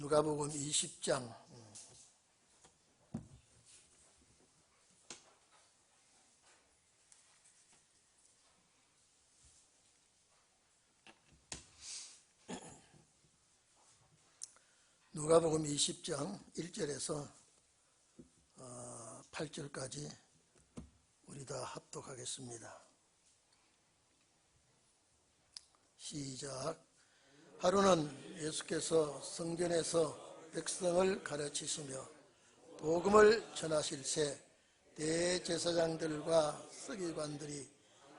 누가복음 20장 누가복음 20장 1절에서 8절까지 우리 다 합독하겠습니다. 시작. 하루는 예수께서 성전에서 백성을 가르치시며 복음을 전하실새 대제사장들과 서기관들이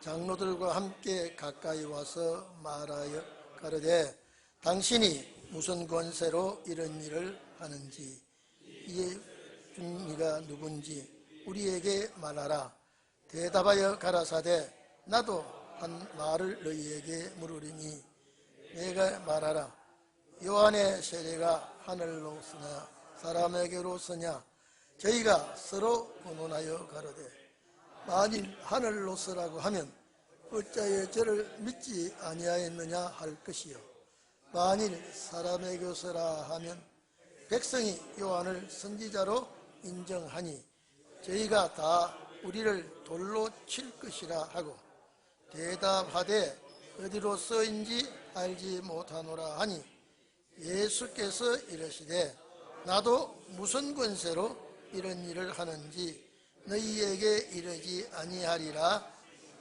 장로들과 함께 가까이 와서 말하여 가르되 당신이 무슨 권세로 이런 일을 하는지 이에 준이가 누군지 우리에게 말하라. 대답하여 가라사대 나도 한 말을 너희에게 물으리니 내가 말하라. 요한의 세례가 하늘로서냐 사람에게로서냐 저희가 서로 의논하여 가로되 만일 하늘로서라고 하면 어찌하여 저를 믿지 아니하였느냐 할 것이요 만일 사람에게로서라 하면 백성이 요한을 선지자로 인정하니 저희가 다 우리를 돌로 칠 것이라 하고 대답하되 어디로서인지 알지 못하노라 하니 예수께서 이르시되 나도 무슨 권세로 이런 일을 하는지 너희에게 이르지 아니하리라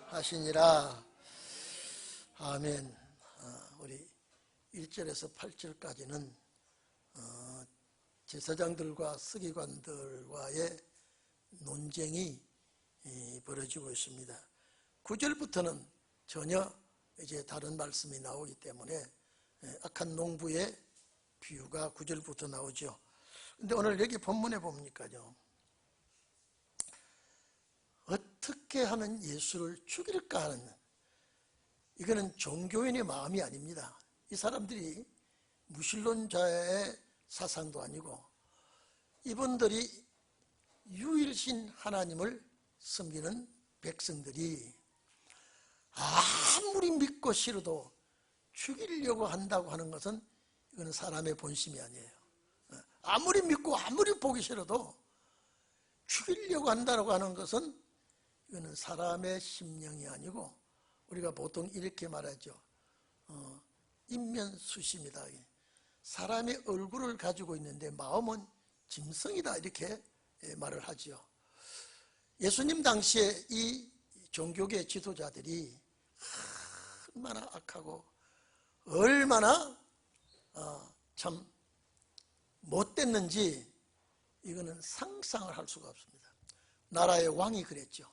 하시니라. 아멘. 우리 1절에서 8절까지는 제사장들과 서기관들과의 논쟁이 벌어지고 있습니다. 9절부터는 전혀 이제 다른 말씀이 나오기 때문에 악한 농부의 비유가 9절부터 나오죠. 근데 오늘 여기 본문에 보니까요, 어떻게 하면 예수를 죽일까 하는, 이거는 종교인의 마음이 아닙니다. 이 사람들이 무신론자의 사상도 아니고 이분들이 유일신 하나님을 섬기는 백성들이 아무리 믿고 싫어도 죽이려고 한다고 하는 것은 이거는 사람의 본심이 아니에요. 아무리 믿고 아무리 보기 싫어도 죽이려고 한다고 하는 것은 이거는 사람의 심령이 아니고 우리가 보통 이렇게 말하죠. 인면수심이다. 사람의 얼굴을 가지고 있는데 마음은 짐승이다 이렇게 말을 하죠. 예수님 당시에 이 종교계 지도자들이 얼마나 악하고 얼마나 참 못됐는지 이거는 상상을 할 수가 없습니다. 나라의 왕이 그랬죠.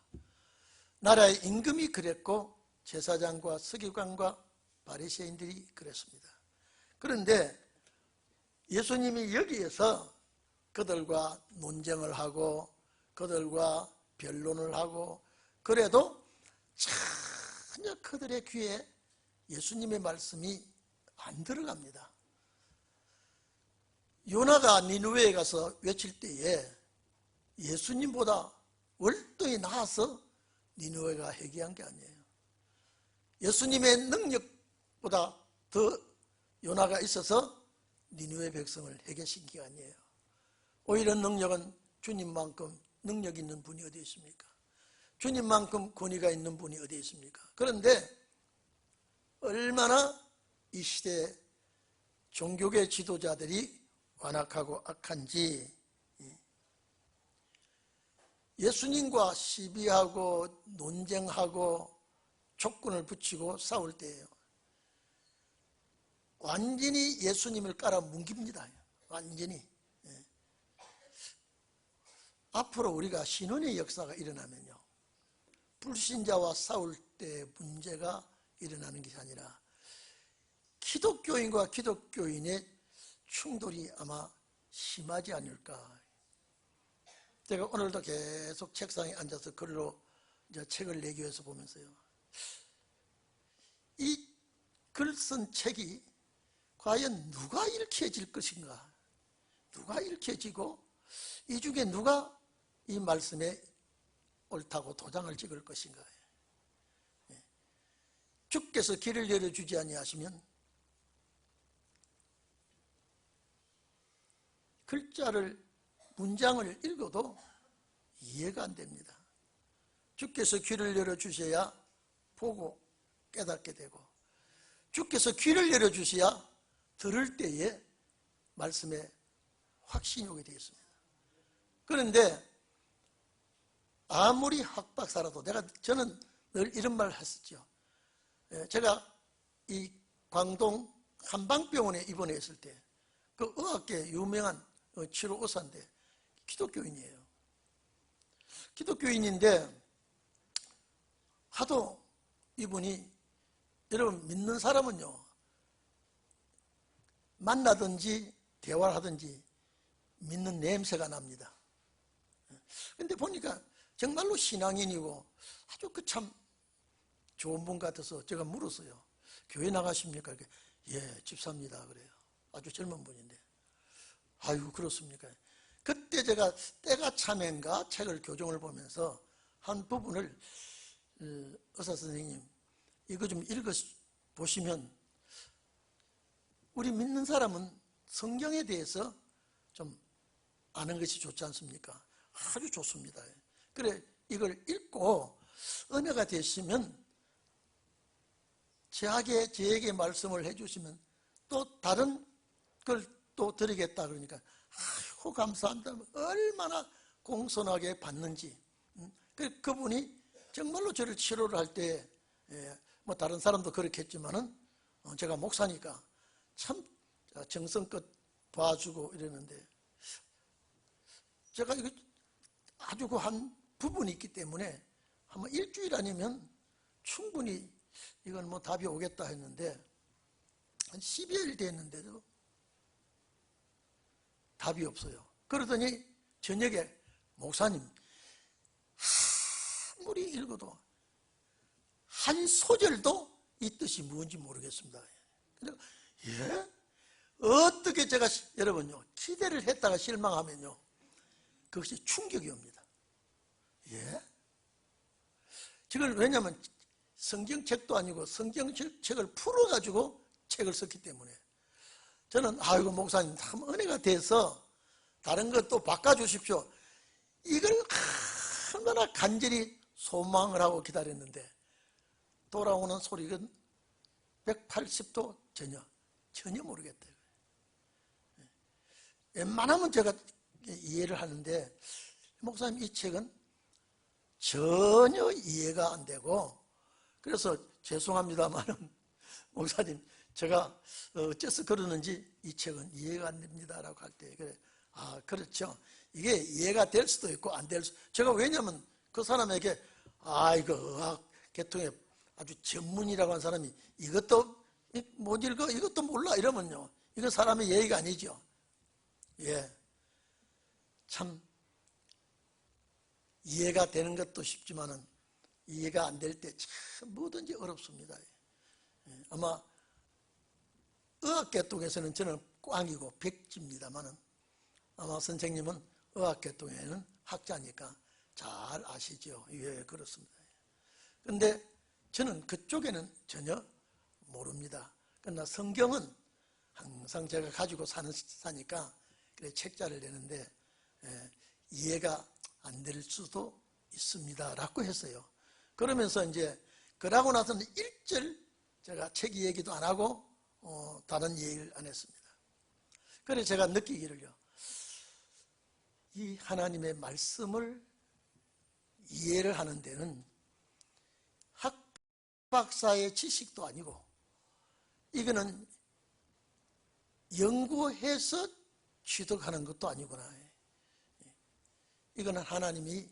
나라의 임금이 그랬고 제사장과 서기관과 바리새인들이 그랬습니다. 그런데 예수님이 여기에서 그들과 논쟁을 하고 그들과 변론을 하고 그래도 전혀 그들의 귀에 예수님의 말씀이 안 들어갑니다. 요나가 니느웨에 가서 외칠 때에 예수님보다 월등히 나아서 니느웨가 회개한 게 아니에요. 예수님의 능력보다 더 요나가 있어서 니느웨 백성을 회개시킨 게 아니에요. 오히려 능력은 주님만큼 능력 있는 분이 어디 있습니까? 주님만큼 권위가 있는 분이 어디 있습니까? 그런데 얼마나 이 시대에 종교계 지도자들이 완악하고 악한지 예수님과 시비하고 논쟁하고 조건을 붙이고 싸울 때예요. 완전히 예수님을 깔아뭉깁니다. 완전히. 앞으로 우리가 신혼의 역사가 일어나면요, 불신자와 싸울 때 문제가 일어나는 것이 아니라 기독교인과 기독교인의 충돌이 아마 심하지 않을까. 제가 오늘도 계속 책상에 앉아서 글로 이제 책을 내기 위해서 보면서요, 이 글 쓴 책이 과연 누가 일으켜질 것인가, 누가 일으켜지고 이 중에 누가 이 말씀에 옳다고 도장을 찍을 것인가. 주께서 길을 열어주지 아니하시면 글자를 문장을 읽어도 이해가 안 됩니다. 주께서 귀를 열어주셔야 보고 깨닫게 되고, 주께서 귀를 열어주셔야 들을 때에 말씀에 확신이 오게 되겠습니다. 그런데 아무리 학박사라도 저는 늘 이런 말을 했었죠. 제가 이 광동 한방병원에 입원했을 때 그 의학계 유명한 치료 의사인데 기독교인이에요. 기독교인인데 하도 이분이, 여러분 믿는 사람은요, 만나든지 대화를 하든지 믿는 냄새가 납니다. 근데 보니까 정말로 신앙인이고 아주 그 참 좋은 분 같아서 제가 물었어요. 교회 나가십니까? 이렇게, 예, 집사입니다. 그래요. 아주 젊은 분인데. 아유, 그렇습니까? 그때 제가 때가 참인가 책을 교정을 보면서 한 부분을, 의사 선생님 이거 좀 읽어보시면, 우리 믿는 사람은 성경에 대해서 좀 아는 것이 좋지 않습니까? 아주 좋습니다. 그래, 이걸 읽고 은혜가 되시면 저에게 말씀을 해주시면 또 다른 걸 또 드리겠다. 그러니까 아이고 감사한다. 얼마나 공손하게 받는지. 그분이 정말로 저를 치료를 할 때, 뭐 다른 사람도 그렇겠지만은 제가 목사니까 참 정성껏 봐주고 이러는데, 제가 이거 아주 그 한 부분이 있기 때문에 한번 일주일 아니면 충분히 이건 뭐 답이 오겠다 했는데, 한 10여일 됐는데도 답이 없어요. 그러더니 저녁에, 목사님 아무리 읽어도 한 소절도 이 뜻이 뭔지 모르겠습니다. 근데 예? 어떻게 제가, 여러분요, 기대를 했다가 실망하면요, 그것이 충격이 옵니다. 예? 지금 왜냐하면 성경책도 아니고 성경책을 풀어가지고 책을 썼기 때문에 저는, 아이고 목사님 참 은혜가 돼서 다른 것도 바꿔주십시오, 이걸 얼마나 간절히 소망을 하고 기다렸는데 돌아오는 소리는 180도 전혀 모르겠대요. 웬만하면 제가 이해를 하는데, 목사님 이 책은 전혀 이해가 안 되고, 그래서 죄송합니다만은 목사님 제가 어째서 그러는지 이 책은 이해가 안 됩니다라고 할 때, 그래, 아 그렇죠, 이게 이해가 될 수도 있고 안 될 수, 제가 왜냐면 그 사람에게 이거 의학 계통의 아주 전문이라고 한 사람이 이것도 못 읽어, 이것도 몰라 이러면요, 이거 사람의 예의가 아니죠. 예, 참 이해가 되는 것도 쉽지만은 이해가 안 될 때 참 뭐든지 어렵습니다. 예, 아마 의학계통에서는 저는 꽝이고 백지입니다만은 아마 선생님은 의학계통에는 학자니까 잘 아시죠. 예, 그렇습니다. 근데 저는 그쪽에는 전혀 모릅니다. 그러나 성경은 항상 제가 가지고 사니까 그래 책자를 내는데, 이해가 안 될 수도 있습니다 라고 했어요. 그러면서 이제 그러고 나서는 일절 제가 책 얘기도 안 하고 다른 얘기를 안 했습니다. 그래서 제가 느끼기를요, 이 하나님의 말씀을 이해를 하는 데는 학박사의 지식도 아니고, 이거는 연구해서 취득하는 것도 아니구나. 이거는 하나님이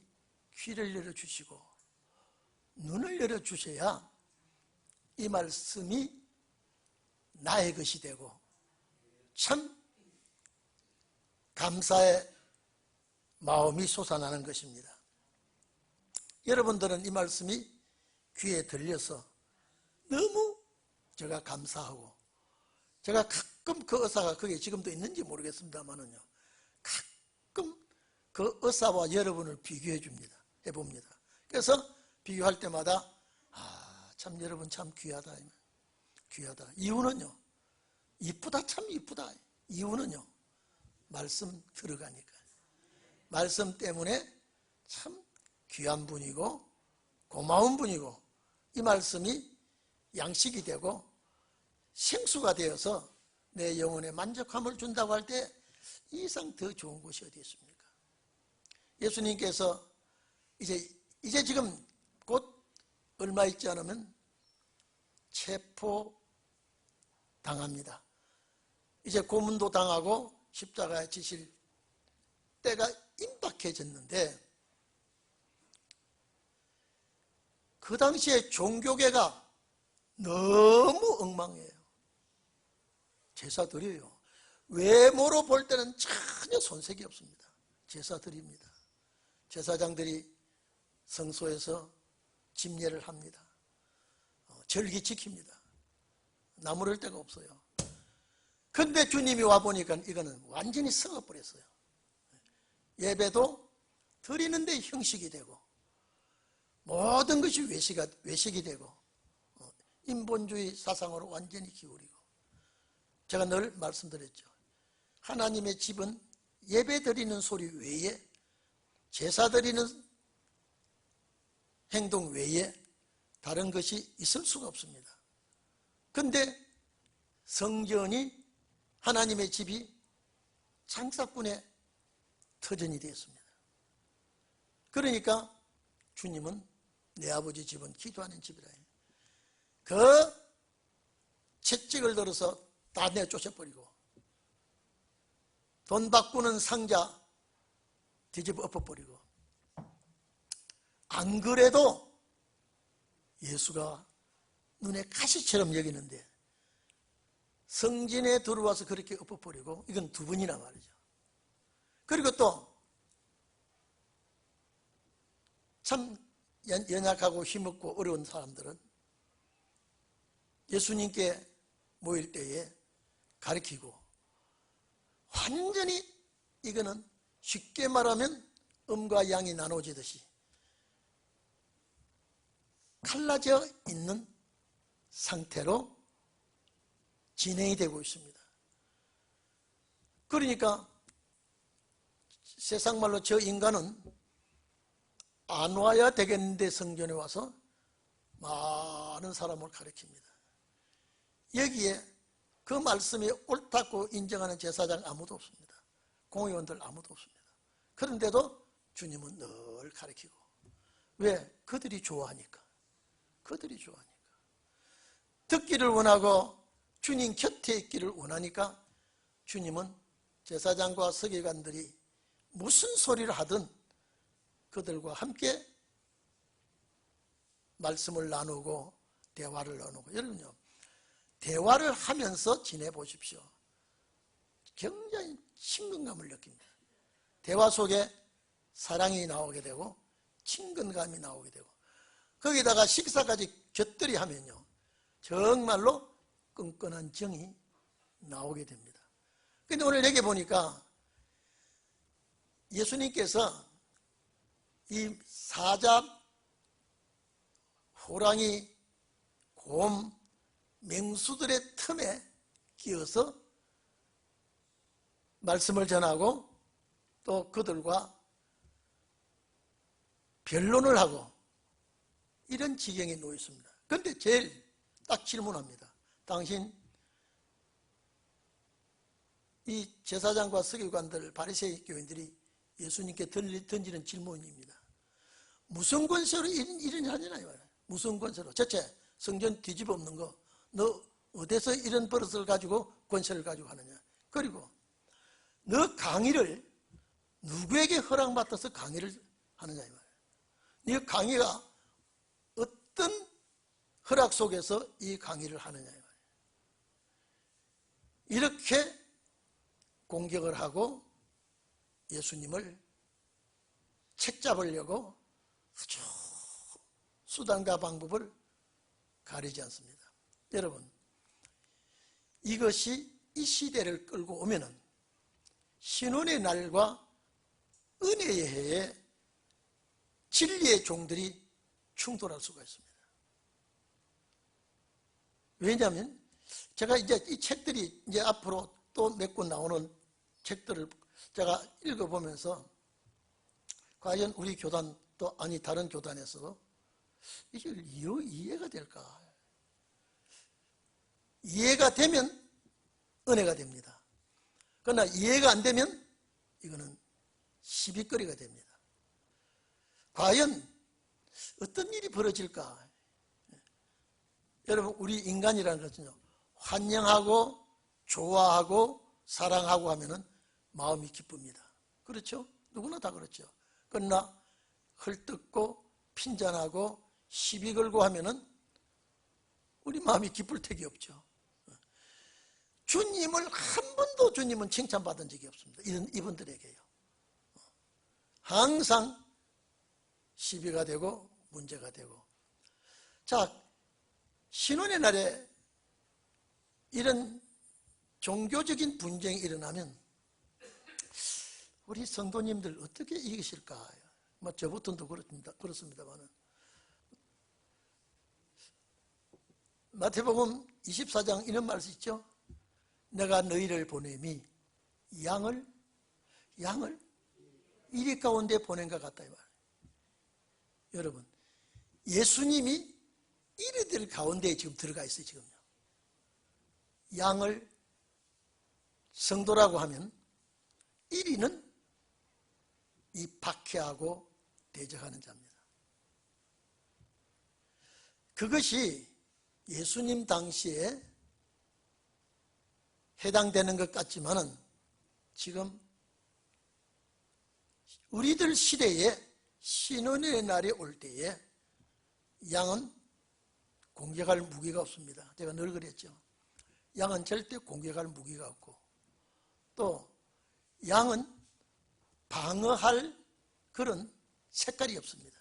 귀를 열어주시고 눈을 열어주셔야 이 말씀이 나의 것이 되고 참 감사의 마음이 솟아나는 것입니다. 여러분들은 이 말씀이 귀에 들려서 너무 제가 감사하고, 제가 가끔 그 의사가 그게 지금도 있는지 모르겠습니다만은요, 가끔 그 의사와 여러분을 비교해 줍니다. 해봅니다. 그래서 비교할 때마다 참 여러분 참 귀하다. 귀하다. 이유는요, 이쁘다, 참 이쁘다. 이유는요, 말씀 들어가니까. 말씀 때문에 참 귀한 분이고 고마운 분이고, 이 말씀이 양식이 되고 생수가 되어서 내 영혼에 만족함을 준다고 할 때 이 이상 더 좋은 것이 어디 있습니까? 예수님께서 이제 지금 곧 얼마 있지 않으면 체포 당합니다. 이제 고문도 당하고 십자가에 지실 때가 임박해졌는데, 그 당시에 종교계가 너무 엉망해요. 제사 드려요. 외모로 볼 때는 전혀 손색이 없습니다. 제사 드립니다. 제사장들이 성소에서 집례를 합니다. 절기 지킵니다. 나무랄 데가 없어요. 근데 주님이 와보니까 이거는 완전히 썩어버렸어요. 예배도 드리는데 형식이 되고, 모든 것이 외식이 되고, 인본주의 사상으로 완전히 기울이고. 제가 늘 말씀드렸죠. 하나님의 집은 예배 드리는 소리 외에, 제사 드리는 행동 외에 다른 것이 있을 수가 없습니다. 근데 성전이, 하나님의 집이 장사꾼의 터전이 되었습니다. 그러니까 주님은 내 아버지 집은 기도하는 집이라 해요. 그 채찍을 들어서 다 내쫓아버리고, 돈 바꾸는 상자 뒤집어 엎어버리고, 안 그래도 예수가 눈에 가시처럼 여기는데 성전에 들어와서 그렇게 엎어버리고, 이건 두 번이나 말이죠. 그리고 또 참 연약하고 힘없고 어려운 사람들은 예수님께 모일 때에 가르치고, 완전히 이거는 쉽게 말하면 음과 양이 나눠지듯이 갈라져 있는 상태로 진행이 되고 있습니다. 그러니까 세상 말로 저 인간은 안 와야 되겠는데 성전에 와서 많은 사람을 가르칩니다. 여기에 그 말씀이 옳다고 인정하는 제사장 아무도 없습니다. 공의원들 아무도 없습니다. 그런데도 주님은 늘 가르치고. 왜? 그들이 좋아하니까. 그들이 좋아하니까. 듣기를 원하고 주님 곁에 있기를 원하니까 주님은 제사장과 서기관들이 무슨 소리를 하든 그들과 함께 말씀을 나누고 대화를 나누고. 여러분요, 대화를 하면서 지내보십시오. 굉장히 친근감을 느낍니다. 대화 속에 사랑이 나오게 되고 친근감이 나오게 되고, 거기다가 식사까지 곁들이 하면요, 정말로 끈끈한 정이 나오게 됩니다. 그런데 오늘 여기 보니까 예수님께서 이 사자, 호랑이, 곰, 맹수들의 틈에 끼어서 말씀을 전하고 또 그들과 변론을 하고 이런 지경에 놓여 있습니다. 그런데 제일 딱 질문합니다. 당신 이 제사장과 서기관들, 바리새이 교인들이 예수님께 던지는 질문입니다. 무슨 권세로 이런 하냐나요? 무슨 권세로? 첫째, 성전 뒤집어 엎는 거, 너 어디서 이런 버릇을 가지고 권세를 가지고 하느냐? 그리고 너 강의를 누구에게 허락받아서 강의를 하느냐 이 말이에요. 네 강의가 어떤 허락 속에서 이 강의를 하느냐 이 말이에요. 이렇게 공격을 하고 예수님을 책잡으려고 수단과 방법을 가리지 않습니다. 여러분, 이것이 이 시대를 끌고 오면은 신혼의 날과 은혜의 해에 진리의 종들이 충돌할 수가 있습니다. 왜냐하면 제가 이제 이 책들이 이제 앞으로 또 몇 권 나오는 책들을 제가 읽어보면서 과연 우리 교단 또 아니 다른 교단에서도 이게 이해가 될까? 이해가 되면 은혜가 됩니다. 그러나 이해가 안 되면 이거는 시비거리가 됩니다. 과연 어떤 일이 벌어질까? 여러분, 우리 인간이라는 것은요, 환영하고 좋아하고 사랑하고 하면은 마음이 기쁩니다. 그렇죠? 누구나 다 그렇죠. 그러나 헐뜯고 핀잔하고 시비 걸고 하면은 우리 마음이 기쁠 택이 없죠. 주님을 한 번도 주님은 칭찬받은 적이 없습니다. 이분들에게요. 항상 시비가 되고 문제가 되고. 자, 신혼의 날에 이런 종교적인 분쟁이 일어나면 우리 성도님들 어떻게 이기실까? 뭐 저부터도 그렇습니다만은. 마태복음 24장 이런 말씀 있죠? 내가 너희를 보냄이 양을 이리 가운데 보낸 것 같다 이 말. 여러분, 예수님이 이리들 가운데에 지금 들어가 있어요. 지금요. 양을 성도라고 하면 이리는 이 박해하고 대적하는 자입니다. 그것이 예수님 당시에 해당되는 것 같지만은 지금 우리들 시대에 신혼의 날이 올 때에 양은 공격할 무기가 없습니다. 제가 늘 그랬죠. 양은 절대 공격할 무기가 없고 또 양은 방어할 그런 색깔이 없습니다.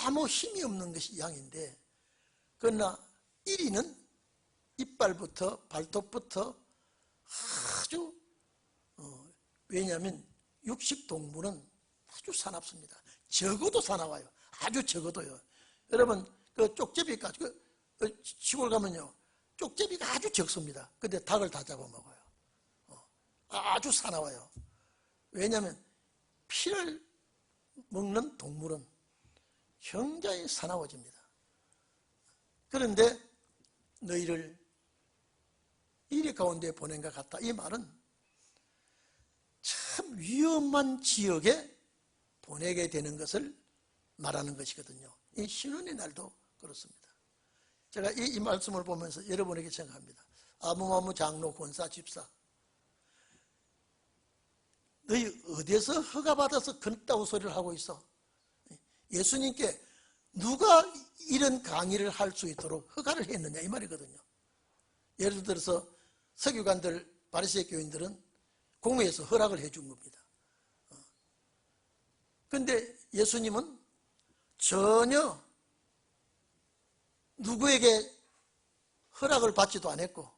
아무 힘이 없는 것이 양인데, 그러나 이리는 이빨부터 발톱부터 아주 왜냐하면 육식동물은 아주 사납습니다. 적어도 사나워요. 아주 적어도요. 여러분 그 쪽제비까지 시골 가면요 쪽제비가 아주 적습니다. 근데 닭을 다 잡아먹어요. 아주 사나워요. 왜냐하면 피를 먹는 동물은 굉장히 사나워집니다. 그런데 너희를 이리 가운데 보낸 것 같다. 이 말은 참 위험한 지역에 보내게 되는 것을 말하는 것이거든요. 이 신혼의 날도 그렇습니다. 제가 이 말씀을 보면서 여러분에게 생각합니다. 아무마무 장로 권사 집사, 너희 어디서 허가받아서 그따구 소리를 하고 있어? 예수님께 누가 이런 강의를 할 수 있도록 허가를 했느냐 이 말이거든요. 예를 들어서 서기관들, 바리새인 교인들은 공회에서 허락을 해준 겁니다. 그런데 예수님은 전혀 누구에게 허락을 받지도 않았고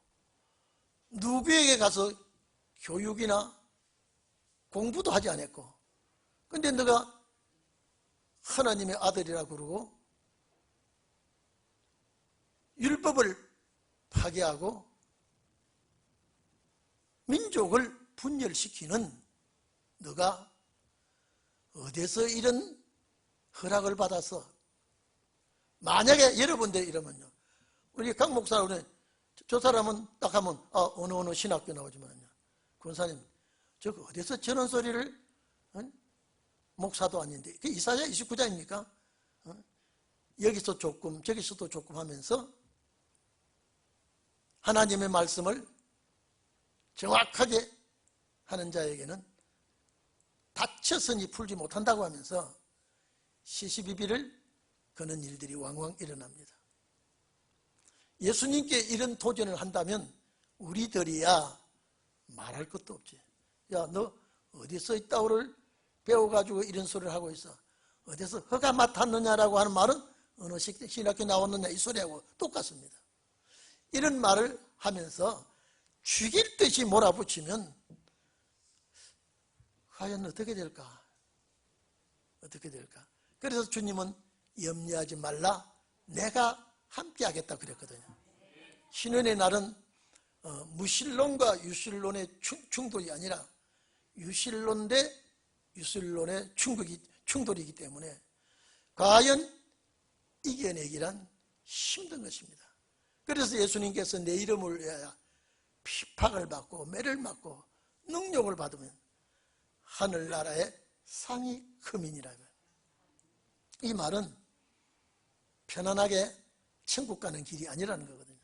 누구에게 가서 교육이나 공부도 하지 않았고, 그런데 너가 하나님의 아들이라 그러고 율법을 파괴하고 민족을 분열시키는 너가 어디서 이런 허락을 받아서, 만약에 여러분들 이러면요, 우리 강 목사는 저 사람은 딱 하면 어느 신학교 나오지만요, 권사님 저 어디서 저런 소리를, 목사도 아닌데, 그 이사야 29장입니까? 여기서 조금 저기서도 조금 하면서 하나님의 말씀을 정확하게 하는 자에게는 다쳤으니 풀지 못한다고 하면서 시시비비를 거는 일들이 왕왕 일어납니다. 예수님께 이런 도전을 한다면 우리들이야 말할 것도 없지. 야, 너 어디서 이 따오를 배워가지고 이런 소리를 하고 있어? 어디서 허가 맡았느냐라고 하는 말은 어느 신학교 나왔느냐 이 소리하고 똑같습니다. 이런 말을 하면서 죽일 듯이 몰아붙이면 과연 어떻게 될까? 어떻게 될까? 그래서 주님은 염려하지 말라, 내가 함께 하겠다 그랬거든요. 신혼의 날은 무신론과 유신론의 충돌이 아니라 유신론 대 유신론의 충돌이기 때문에 과연 이겨내기란 힘든 것입니다. 그래서 예수님께서 내 이름을 위하여 핍박을 받고 매를 맞고 능욕을 받으면 하늘나라의 상이 크민이라고. 이 말은 편안하게 천국 가는 길이 아니라는 거거든요.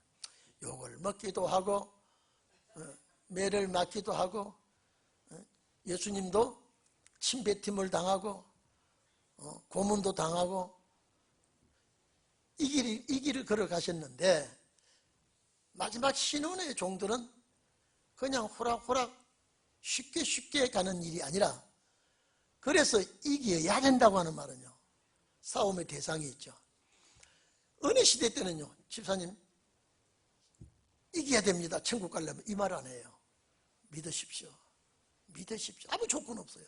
욕을 먹기도 하고 매를 맞기도 하고 예수님도 침뱉음을 당하고 고문도 당하고 이 길을 걸어가셨는데 마지막 신혼의 종들은 그냥 호락호락 쉽게 가는 일이 아니라, 그래서 이겨야 된다고 하는 말은요, 싸움의 대상이 있죠. 어느 시대 때는요, 집사님 이겨야 됩니다, 천국 가려면, 이 말 안 해요. 믿으십시오. 아무 조건 없어요.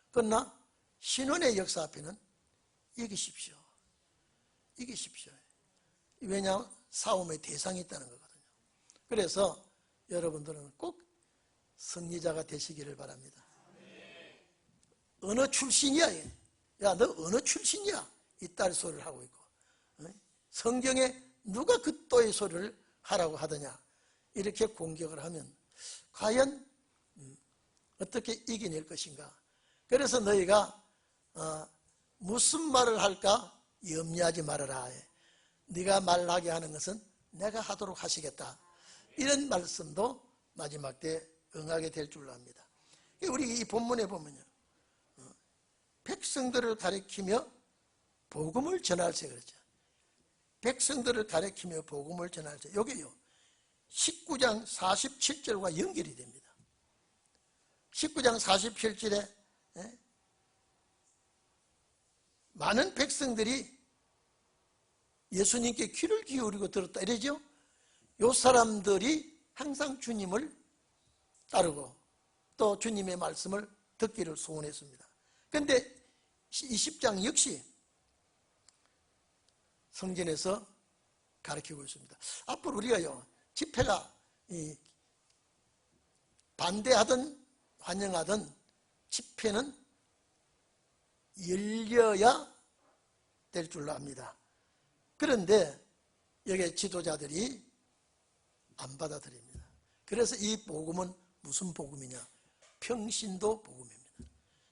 그러나 신혼의 역사 앞에는 이기십시오. 왜냐하면 싸움의 대상이 있다는 거거든요. 그래서 여러분들은 꼭 승리자가 되시기를 바랍니다. 어느 출신이야? 야, 너 어느 출신이야? 이딸 소리를 하고 있고, 성경에 누가 그 또의 소리를 하라고 하더냐, 이렇게 공격을 하면 과연 어떻게 이겨낼 것인가. 그래서 너희가 무슨 말을 할까 염려하지 말아라. 네가 말하게 하는 것은 내가 하도록 하시겠다. 이런 말씀도 마지막 때 응하게 될 줄로 압니다. 우리 이 본문에 보면요, 백성들을 가리키며 복음을 전할세 그러죠. 백성들을 가리키며 복음을 전할세. 여기요 19장 47절과 연결이 됩니다. 19장 47절에 많은 백성들이 예수님께 귀를 기울이고 들었다 이러죠. 요 사람들이 항상 주님을 따르고 또 주님의 말씀을 듣기를 소원했습니다. 그런데 20장 역시 성전에서 가르치고 있습니다. 앞으로 우리가요, 집회가 반대하든 환영하든 집회는 열려야 될 줄로 압니다. 그런데 여기 지도자들이 안 받아들입니다. 그래서 이 복음은 무슨 복음이냐? 평신도 복음입니다.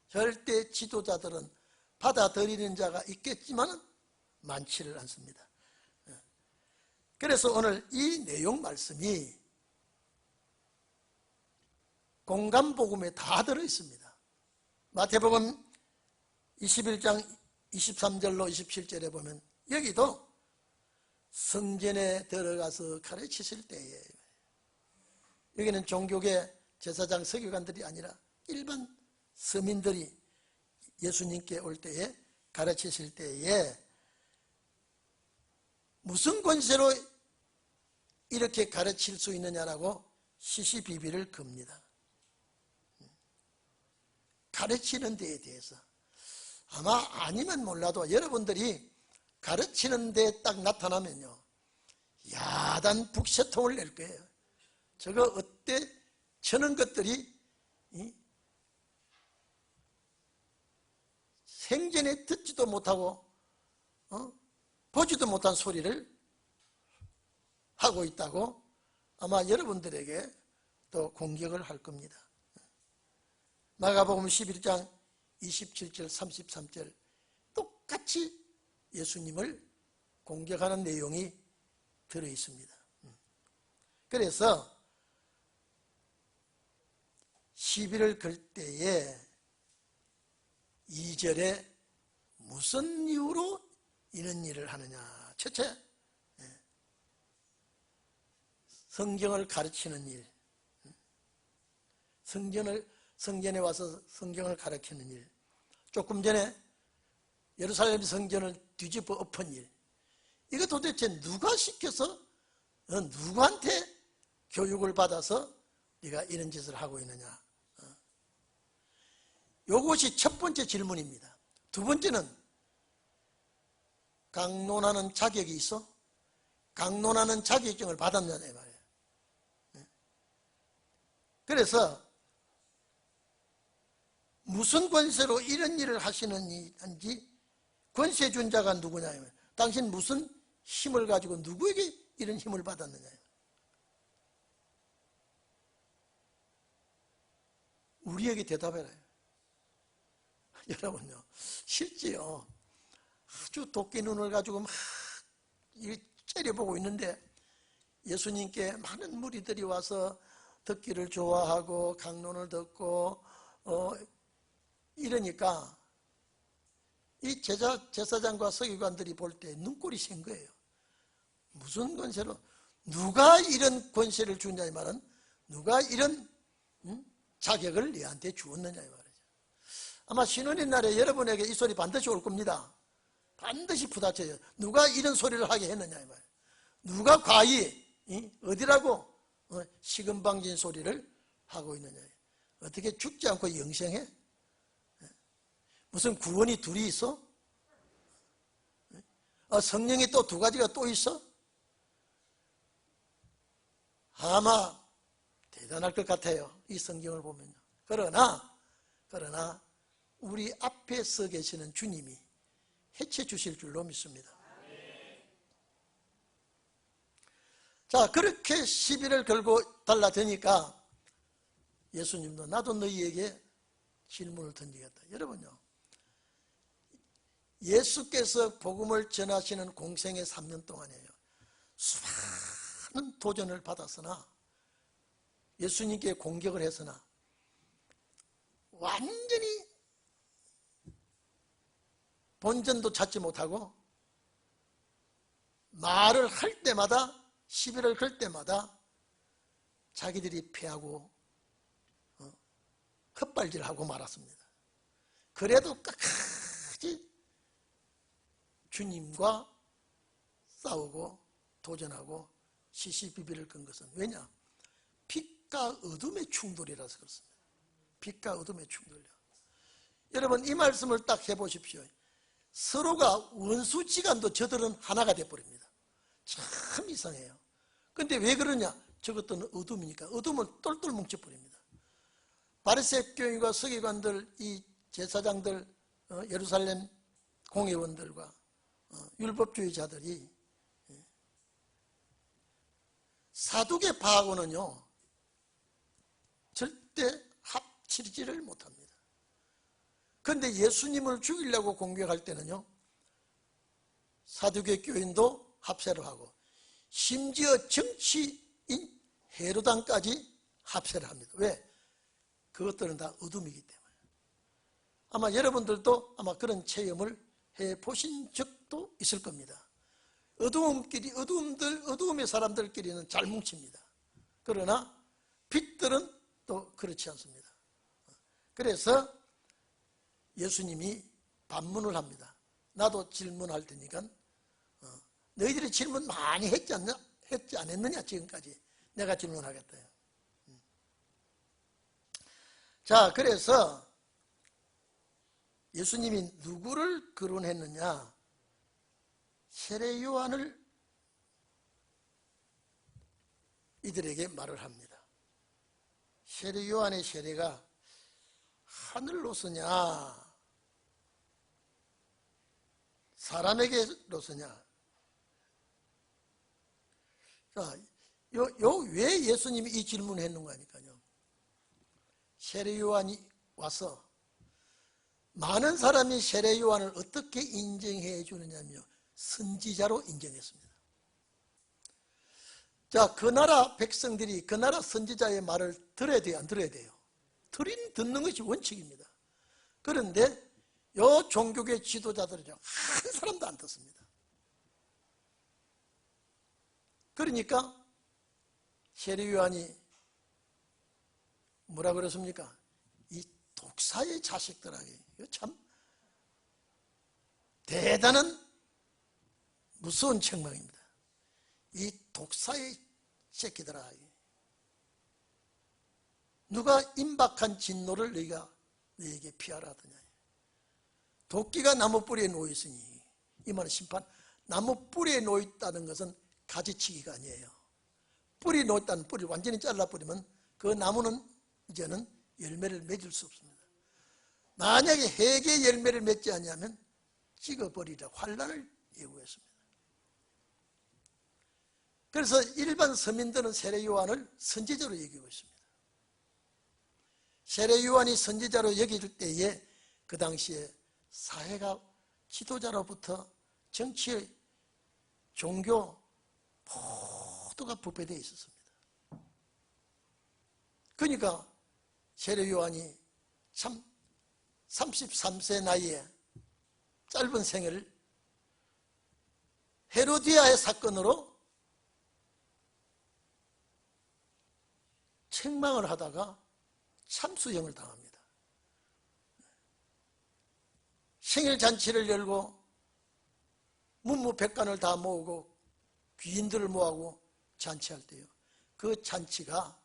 절대 지도자들은 받아들이는 자가 있겠지만 많지를 않습니다. 그래서 오늘 이 내용 말씀이 공감복음에 다 들어있습니다. 마태복음 21장 23절로 27절에 보면 여기도 성전에 들어가서 가르치실 때에, 여기는 종교계 제사장 서기관들이 아니라 일반 서민들이 예수님께 올 때에 가르치실 때에 무슨 권세로 이렇게 가르칠 수 있느냐라고 시시비비를 겁니다. 가르치는 데에 대해서 아마 아니면 몰라도 여러분들이 가르치는 데에 딱 나타나면요, 야단 북새통을 낼 거예요. 저거 어때? 저런 것들이 생전에 듣지도 못하고 보지도 못한 소리를 하고 있다고 아마 여러분들에게 또 공격을 할 겁니다. 마가복음 11장 27절 33절 똑같이 예수님을 공격하는 내용이 들어있습니다. 그래서 시비를 걸 때에 2절에 무슨 이유로 이런 일을 하느냐. 첫째, 성경을 가르치는 일, 성전에 와서 성경을 가르치는 일, 조금 전에 예루살렘 성전을 뒤집어 엎은 일, 이거 도대체 누가 시켜서 누구한테 교육을 받아서 네가 이런 짓을 하고 있느냐. 이것이 첫 번째 질문입니다. 두 번째는 강론하는 자격이 있어? 강론하는 자격증을 받았느냐 이 말이에요. 그래서 무슨 권세로 이런 일을 하시는지 권세 준 자가 누구냐? 당신 무슨 힘을 가지고 누구에게 이런 힘을 받았느냐? 우리에게 대답해라. 여러분요, 실제요, 아주 도끼 눈을 가지고 막 째려보고 있는데 예수님께 많은 무리들이 와서 듣기를 좋아하고 강론을 듣고 이러니까 이 제사장과 서기관들이 볼 때 눈꼴이 샌 거예요. 무슨 권세로, 누가 이런 권세를 주냐 이 말은, 누가 이런 자격을 얘한테 주었느냐 이 말이죠. 아마 신혼의 날에 여러분에게 이 소리 반드시 올 겁니다. 반드시 부딪혀요. 누가 이런 소리를 하게 했느냐 이 말이에요. 누가 과히 어디라고 시금방진 소리를 하고 있느냐. 어떻게 죽지 않고 영생해? 무슨 구원이 둘이 있어? 성령이 또 두 가지가 또 있어? 아마 대단할 것 같아요. 이 성경을 보면요. 그러나 우리 앞에 서 계시는 주님이 해체 주실 줄로 믿습니다. 자, 그렇게 시비를 걸고 달라드니까 예수님도 나도 너희에게 질문을 던지겠다. 여러분요, 예수께서 복음을 전하시는 공생의 3년 동안이에요. 수많은 도전을 받았으나, 예수님께 공격을 했으나 완전히 본전도 찾지 못하고 말을 할 때마다, 시비를 걸 때마다 자기들이 패하고 헛발질하고 말았습니다. 그래도 끝까지 주님과 싸우고 도전하고 시시비비를 건 것은, 왜냐? 빛과 어둠의 충돌이라서 그렇습니다. 빛과 어둠의 충돌이요. 여러분, 이 말씀을 딱 해보십시오. 서로가 원수지간도 저들은 하나가 돼버립니다. 참 이상해요. 근데 왜 그러냐? 저것들은 어둠이니까 어둠을 똘똘 뭉쳐버립니다. 바리새교인과 서기관들, 이 제사장들, 예루살렘 공회원들과 율법주의자들이 사두개파하고는요 절대 합치지를 못합니다. 그런데 예수님을 죽이려고 공격할 때는요 사두개 교인도 합세를 하고, 심지어 정치인 헤로당까지 합세를 합니다. 왜? 그것들은 다 어둠이기 때문에. 아마 여러분들도 아마 그런 체험을 해보신 적도 있을 겁니다. 어두움의 사람들끼리는 잘 뭉칩니다. 그러나 빛들은 또 그렇지 않습니다. 그래서 예수님이 반문을 합니다. 나도 질문할 테니까 너희들이 질문 많이 했지 않았느냐? 지금까지 내가 질문하겠다. 자, 그래서 예수님이 누구를 거론했느냐? 세례 요한을 이들에게 말을 합니다. 세례 요한의 세례가 하늘로서냐 사람에게로서냐? 자, 왜 예수님이 이 질문을 했는가 하니까요, 세례 요한이 와서 많은 사람이 세례 요한을 어떻게 인정해 주느냐며 선지자로 인정했습니다. 자, 그 나라 백성들이 그 나라 선지자의 말을 들어야 돼요, 안 들어야 돼요? 듣는 것이 원칙입니다. 그런데 요 종교계 지도자들은요 한 사람도 안 듣습니다. 그러니까 세례 요한이 뭐라 그랬습니까? 이 독사의 자식들에게, 참 대단한 무서운 책망입니다. 이 독사의 새끼들아, 누가 임박한 진노를 너에게 피하라 하더냐? 도끼가 나무 뿌리에 놓여있으니, 이 말은 심판, 나무 뿌리에 놓여있다는 것은 가지치기가 아니에요. 뿌리 놓였다는, 뿌리를 완전히 잘라버리면 그 나무는 이제는 열매를 맺을 수 없습니다. 만약에 회개의 열매를 맺지 않으면 찍어버리라 환난을 예고했습니다. 그래서 일반 서민들은 세례 요한을 선지자로 여기고 있습니다. 세례 요한이 선지자로 여길 때에 그 당시에 사회가 지도자로부터 정치, 종교 모두가 부패되어 있었습니다. 그러니까 세례 요한이 참 33세 나이에 짧은 생애를 헤로디아의 사건으로 책망을 하다가 참수형을 당합니다. 생일 잔치를 열고 문무백관을 다 모으고 귀인들을 모아고 잔치할 때요, 그 잔치가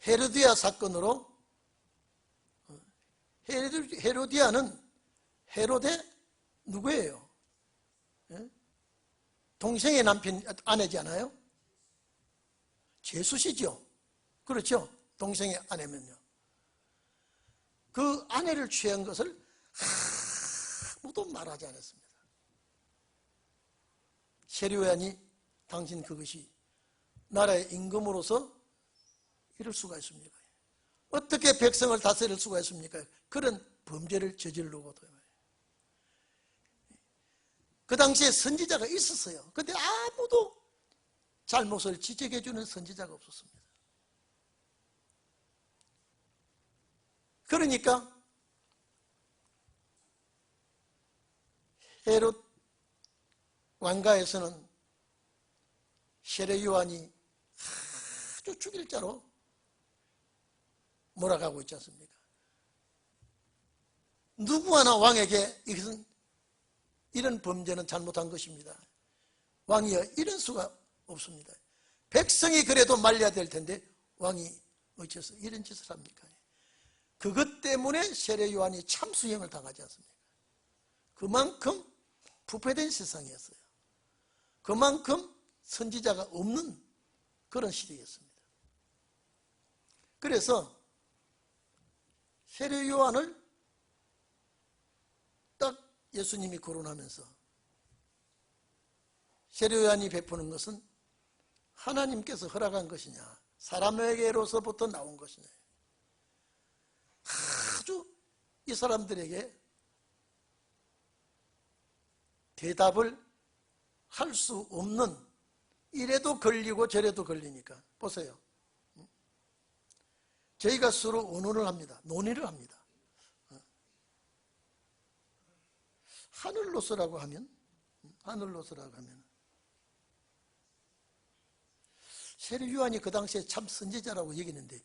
헤로디아 사건으로, 헤로디아는 헤로데 누구예요? 동생의 남편, 아내잖아요. 제수시죠. 그렇죠. 동생의 아내면요. 그 아내를 취한 것을 아무도 말하지 않았습니다. 세례 요한이 당신 그것이 나라의 임금으로서 이럴 수가 있습니까? 어떻게 백성을 다스릴 수가 있습니까? 그런 범죄를 저지르고도. 그 당시에 선지자가 있었어요. 그런데 아무도 잘못을 지적해 주는 선지자가 없었습니다. 그러니까 헤롯 왕가에서는 세례 요한이 아주 죽일 자로 몰아가고 있지 않습니까? 누구 하나 왕에게 이것은 이런 범죄는 잘못한 것입니다, 왕이여, 이런 수가 없습니다. 백성이 그래도 말려야 될 텐데 왕이 어째서 이런 짓을 합니까? 그것 때문에 세례 요한이 참수형을 당하지 않습니까? 그만큼 부패된 세상이었어요. 그만큼 선지자가 없는 그런 시대였습니다. 그래서 세례 요한을 딱 예수님이 거론하면서 세례 요한이 베푸는 것은 하나님께서 허락한 것이냐, 사람에게로서부터 나온 것이냐, 아주 이 사람들에게 대답을 할 수 없는, 이래도 걸리고 저래도 걸리니까. 보세요, 저희가 서로 의논을 합니다. 논의를 합니다. 하늘로서라고 하면, 세례 요한이 그 당시에 참 선지자라고 여기는데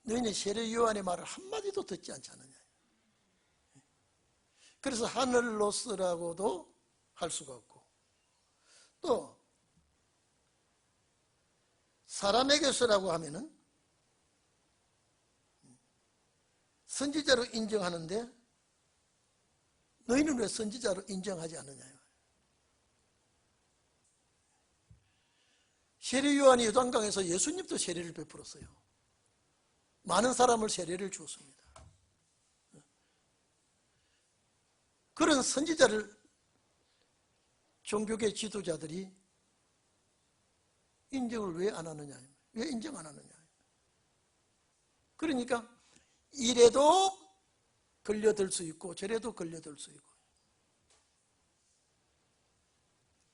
너희는 세례 요한의 말을 한마디도 듣지 않지 않느냐. 그래서 하늘로서라고도 할 수가 없고, 또 사람에게서라고 하면은 선지자로 인정하는데 너희는 왜 선지자로 인정하지 않느냐. 세례 요한이 요단강에서 예수님도 세례를 베풀었어요. 많은 사람을 세례를 주었습니다. 그런 선지자를 종교계 지도자들이 인정을 왜 안 하느냐, 왜 인정 안 하느냐. 그러니까 이래도 걸려들 수 있고 저래도 걸려들 수 있고,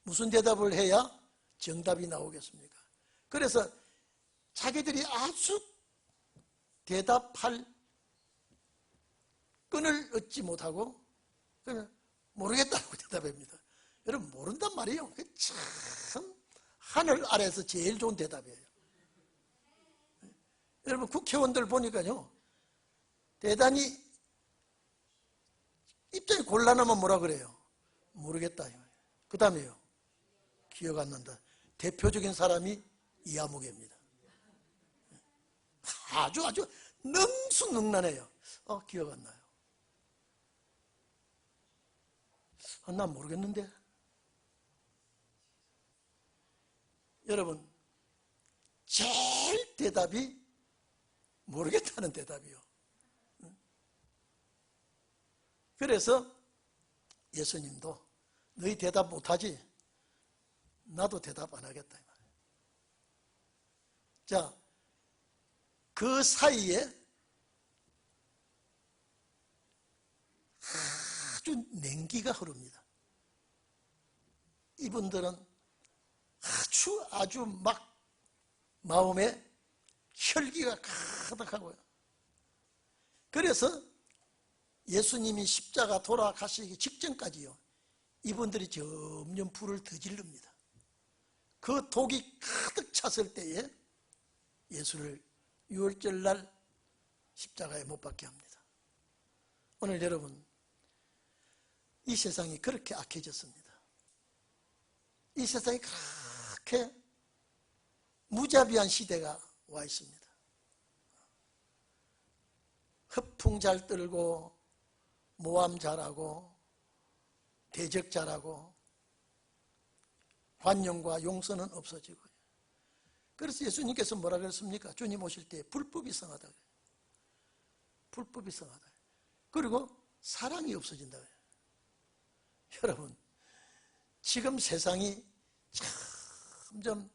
무슨 대답을 해야 정답이 나오겠습니까? 그래서 자기들이 아주 대답할 끈을 얻지 못하고 그냥 모르겠다고 대답합니다. 여러분, 모른단 말이에요. 참 하늘 아래에서 제일 좋은 대답이에요. 여러분, 국회의원들 보니까요, 대단히 입장이 곤란하면 뭐라 그래요? 모르겠다. 그 다음에요, 기억 안 난다. 대표적인 사람이 이하무개입니다. 아주 능수능란해요. 기억 안 나요. 난 모르겠는데. 여러분, 제일 대답이 모르겠다는 대답이요. 그래서 예수님도 너희 대답 못하지? 나도 대답 안 하겠다. 자, 그 사이에 아주 냉기가 흐릅니다. 이분들은 아주 막 마음에 혈기가 가득하고요. 그래서 예수님이 십자가 돌아가시기 직전까지요, 이분들이 점점 불을 더 지릅니다. 그 독이 가득 찼을 때에 예수를 유월절날 십자가에 못 박게 합니다. 오늘 여러분, 이 세상이 그렇게 악해졌습니다. 이 세상이 그렇게 무자비한 시대가 와 있습니다. 허풍 잘 떨고 모함 잘하고 대적 잘하고 관용과 용서는 없어지고. 그래서 예수님께서 뭐라 그랬습니까? 주님 오실 때 불법이 성하다. 불법이 성하다. 그리고 사랑이 없어진다. 여러분, 지금 세상이 점점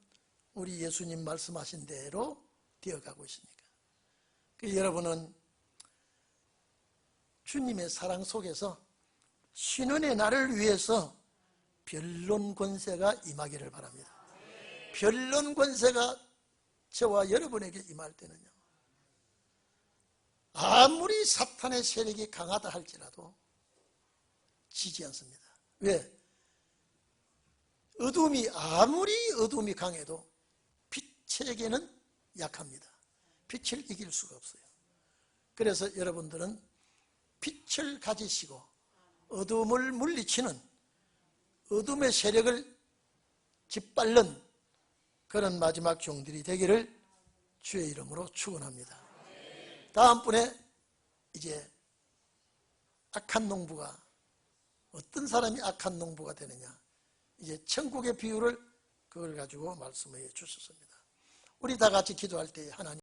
우리 예수님 말씀하신 대로 되어가고 있으니까. 여러분은 주님의 사랑 속에서 신원의 날을 위해서 변론 권세가 임하기를 바랍니다. 변론 권세가 저와 여러분에게 임할 때는요, 아무리 사탄의 세력이 강하다 할지라도 지지 않습니다. 왜? 아무리 어둠이 강해도 빛에게는 약합니다. 빛을 이길 수가 없어요. 그래서 여러분들은 빛을 가지시고 어둠을 물리치는, 어둠의 세력을 짓밟는 그런 마지막 종들이 되기를 주의 이름으로 축원합니다. 다음번에 이제 악한 농부가, 어떤 사람이 악한 농부가 되느냐, 이제 천국의 비유를 그걸 가지고 말씀해 주셨습니다. 우리 다 같이 기도할 때 하나님